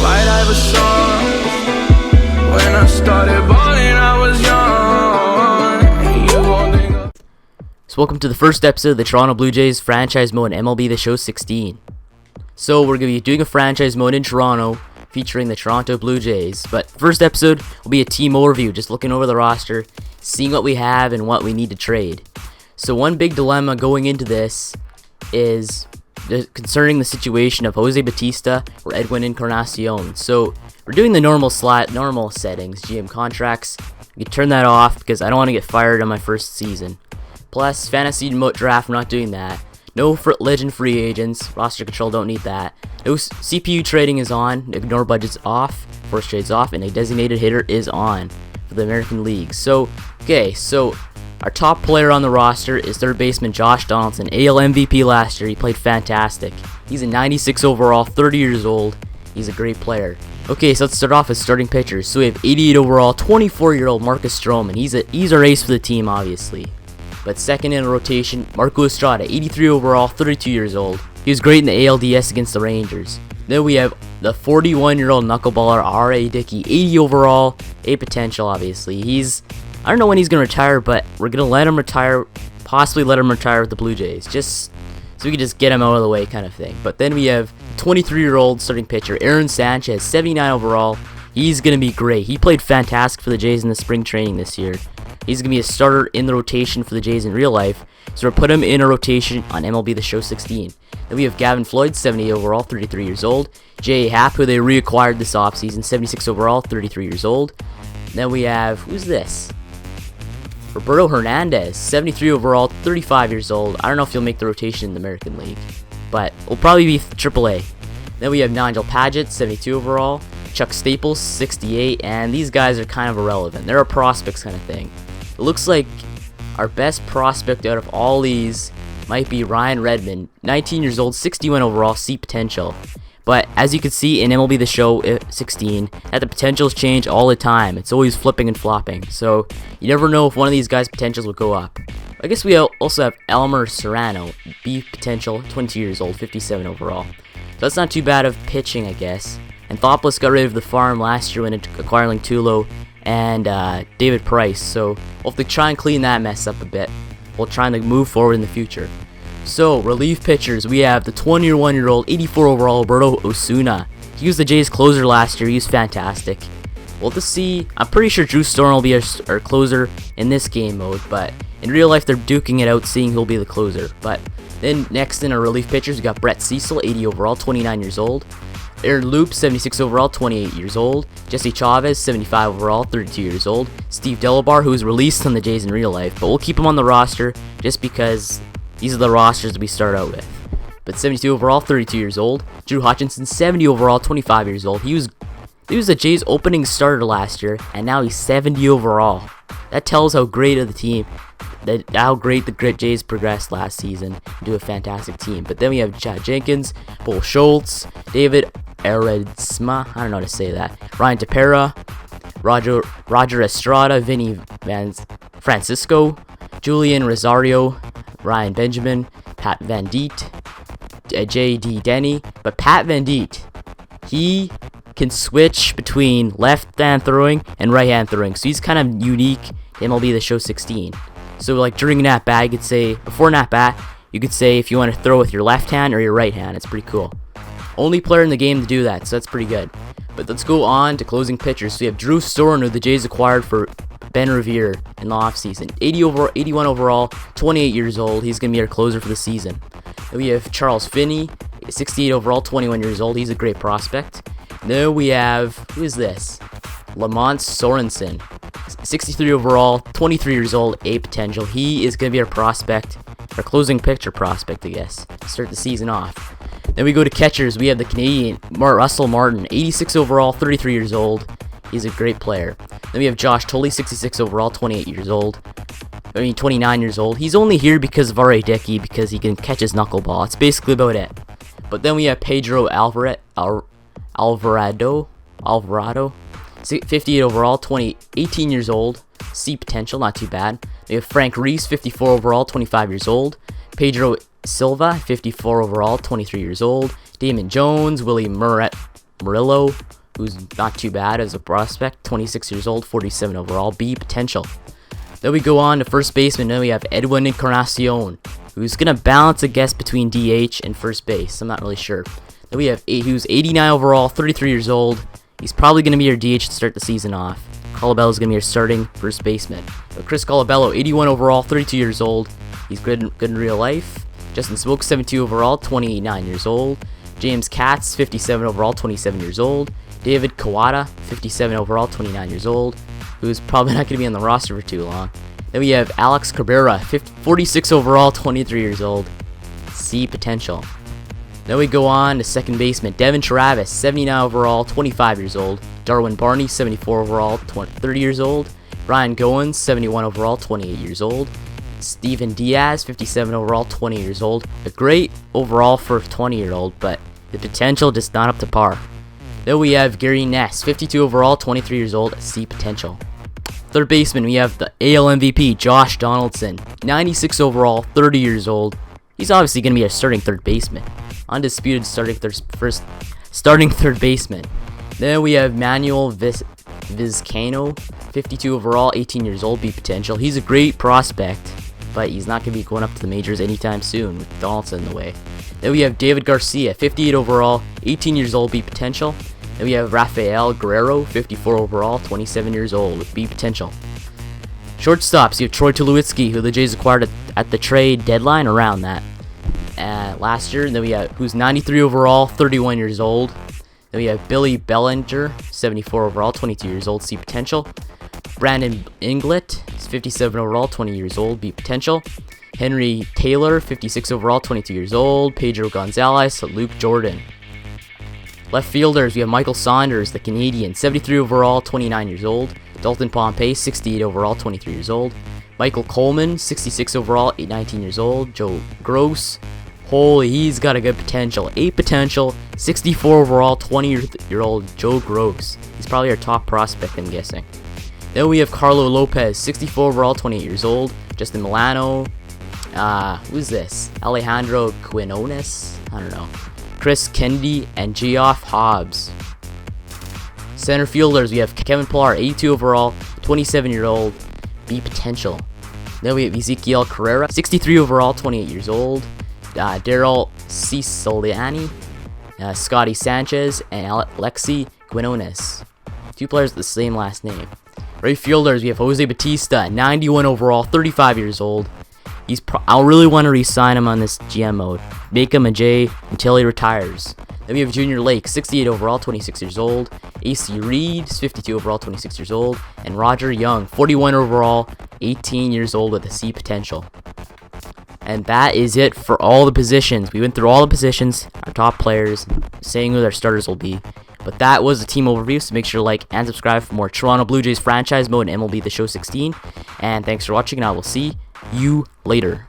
White Iverson. When I started balling, I was young. You won't think of. So welcome to the first episode of the Toronto Blue Jays franchise mode in MLB The Show 16. So we're going to be doing a franchise mode in Toronto featuring the Toronto Blue Jays. But first episode will be a team overview, just looking over the roster, seeing what we have and what we need to trade. So one big dilemma going into this is concerning the situation of José Bautista or Edwin Encarnacion. So we're doing the normal settings, GM contracts. You can turn that off because I don't want to get fired on my first season. Plus, fantasy moat draft, we're not doing that. No legend free agents, roster control, don't need that. No CPU trading is on, ignore budgets off, force trades off, and a designated hitter is on for the American League. So, our top player on the roster is third baseman Josh Donaldson, AL MVP last year. He played fantastic. He's a 96 overall, 30 years old. He's a great player. Okay, so let's start off with starting pitchers. So we have 88 overall, 24-year-old Marcus Stroman. He's our ace for the team, obviously. But second in a rotation, Marco Estrada, 83 overall, 32 years old. He was great in the ALDS against the Rangers. Then we have the 41-year-old knuckleballer R.A. Dickey, 80 overall, A potential, obviously. I don't know when he's going to retire, but we're going to let him retire, possibly let him retire with the Blue Jays, just so we can just get him out of the way kind of thing. But then we have 23-year-old starting pitcher Aaron Sanchez, 79 overall. He's going to be great. He played fantastic for the Jays in the spring training this year. He's going to be a starter in the rotation for the Jays in real life, so we'll put him in a rotation on MLB The Show 16. Then we have Gavin Floyd, 78 overall, 33 years old. J.A. Happ, who they reacquired this offseason, 76 overall, 33 years old. Then we have, who's this? Roberto Hernandez, 73 overall, 35 years old. I don't know if he'll make the rotation in the American League, but will probably be AAA. Then we have Nigel Paget, 72 overall. Chuck Staples, 68, and these guys are kind of irrelevant. They're a prospects kind of thing. It looks like our best prospect out of all these might be Ryan Redmond, 19 years old, 61 overall, C potential. But as you can see in MLB The Show 16, that the potentials change all the time. It's always flipping and flopping. So you never know if one of these guys' potentials will go up. I guess we also have Elmer Serrano, B potential, 22 years old, 57 overall. So that's not too bad of pitching, I guess. And Thopless got rid of the farm last year when acquiring Tulo and David Price. So we'll have to try and clean that mess up a bit while trying to move forward in the future. So, relief pitchers, we have the 21-year-old, 84 overall Alberto Osuna. He was the Jays closer last year. He was fantastic. We'll have to see. I'm pretty sure Drew Storen will be our closer in this game mode, but in real life they're duking it out, seeing who'll be the closer. But then next in our relief pitchers, we got Brett Cecil, 80 overall, 29 years old. Aaron Loop, 76 overall, 28 years old. Jesse Chavez, 75 overall, 32 years old. Steve Delabar, who was released on the Jays in real life, but we'll keep him on the roster just because these are the rosters that we start out with. But 72 overall, 32 years old. Drew Hutchinson, 70 overall, 25 years old. He was the Jays' opening starter last year, and now he's 70 overall. That tells how great of the team, how great the Jays progressed last season into a fantastic team. But then we have Chad Jenkins, Bull Schultz, David Eredsma, I don't know how to say that, Ryan Tepera, Roger Estrada, Vinny Francisco, Julian Rosario, Ryan Benjamin, Pat Van Diet, J.D. Denny. But Pat Van Diet, he can switch between left-hand throwing and right-hand throwing. So he's kind of unique to MLB The Show 16. So like during an at-bat, you could say, before an at-bat, you could say if you want to throw with your left hand or your right hand. It's pretty cool. Only player in the game to do that, so that's pretty good. But let's go on to closing pitchers. So we have Drew Storen, who the Jays acquired for Ben Revere in the offseason. 81 overall, 28 years old. He's going to be our closer for the season. Then we have Charles Finney, 68 overall, 21 years old. He's a great prospect. Then we have, who is this? Lamont Sorensen, 63 overall, 23 years old, A potential. He is going to be our prospect, our closing pitcher prospect, I guess, to start the season off. Then we go to catchers. We have the Canadian Russell Martin, 86 overall, 33 years old. He's a great player. Then we have Josh Tully, 66 overall, 29 years old. He's only here because of R.A. Dickey, because he can catch his knuckleball. It's basically about it. But then we have Pedro Alvarado, 58 overall, 18 years old. C potential, not too bad. We have Frank Reese, 54 overall, 25 years old. Pedro Silva, 54 overall, 23 years old. Damon Jones, Willie Murillo, who's not too bad as a prospect, 26 years old, 47 overall, B potential. Then we go on to first baseman. Then we have Edwin Encarnacion, who's going to balance, I guess, between DH and first base. I'm not really sure. Then we have who's 89 overall, 33 years old. He's probably going to be your DH to start the season off. Colabello is going to be your starting first baseman. But Chris Colabello, 81 overall, 32 years old. He's good in real life. Justin Smoke, 72 overall, 29 years old. James Katz, 57 overall, 27 years old. David Kawada, 57 overall, 29 years old, who's probably not going to be on the roster for too long. Then we have Alex Cabrera, 46 overall, 23 years old. C potential. Then we go on to second baseman. Devin Travis, 79 overall, 25 years old. Darwin Barney, 74 overall, 30 years old. Ryan Goins, 71 overall, 28 years old. Steven Diaz, 57 overall, 20 years old. A great overall for a 20-year-old, but the potential just not up to par. Then we have Gary Ness, 52 overall, 23 years old, C potential. Third baseman, we have the AL MVP, Josh Donaldson, 96 overall, 30 years old. He's obviously going to be a starting third baseman. Undisputed starting third baseman. Then we have Manuel Vizcaino, 52 overall, 18 years old, B potential. He's a great prospect, but he's not going to be going up to the majors anytime soon with Donaldson in the way. Then we have David Garcia, 58 overall, 18 years old, B potential. Then we have Rafael Guerrero, 54 overall, 27 years old, with B potential. Shortstops, you have Troy Tulowitzki, who the Jays acquired at the trade deadline around that last year. And then we have who's 93 overall, 31 years old. Then we have Billy Bellinger, 74 overall, 22 years old, C potential. Brandon Inglett, 57 overall, 20 years old, B potential. Henry Taylor, 56 overall, 22 years old. Pedro Gonzalez, Luke Jordan. Left fielders, we have Michael Saunders, the Canadian, 73 overall, 29 years old. Dalton Pompey, 68 overall, 23 years old. Michael Coleman, 66 overall, 19 years old. Joe Gross, holy, he's got a good potential. 8 potential, 64 overall, 20-year-old Joe Gross. He's probably our top prospect, I'm guessing. Then we have Carlo Lopez, 64 overall, 28 years old. Justin Milano, who's this? Alejandro Quinones? I don't know. Chris Kennedy and Geoff Hobbs. Center fielders, we have Kevin Pillar, 82 overall, 27-year-old, B potential. Then we have Ezekiel Carrera, 63 overall, 28 years old. Daryl Ceciliani, Scotty Sanchez, and Alexi Quinones. 2 players with the same last name. Right fielders, we have José Bautista, 91 overall, 35 years old. I really want to re-sign him on this GM mode. Make him a J until he retires. Then we have Junior Lake, 68 overall, 26 years old. AC Reed, 52 overall, 26 years old. And Roger Young, 41 overall, 18 years old with a C potential. And that is it for all the positions. We went through all the positions, our top players, saying who their starters will be. But that was the team overview, so make sure to like and subscribe for more Toronto Blue Jays franchise mode and MLB The Show 16. And thanks for watching, and I will see you later.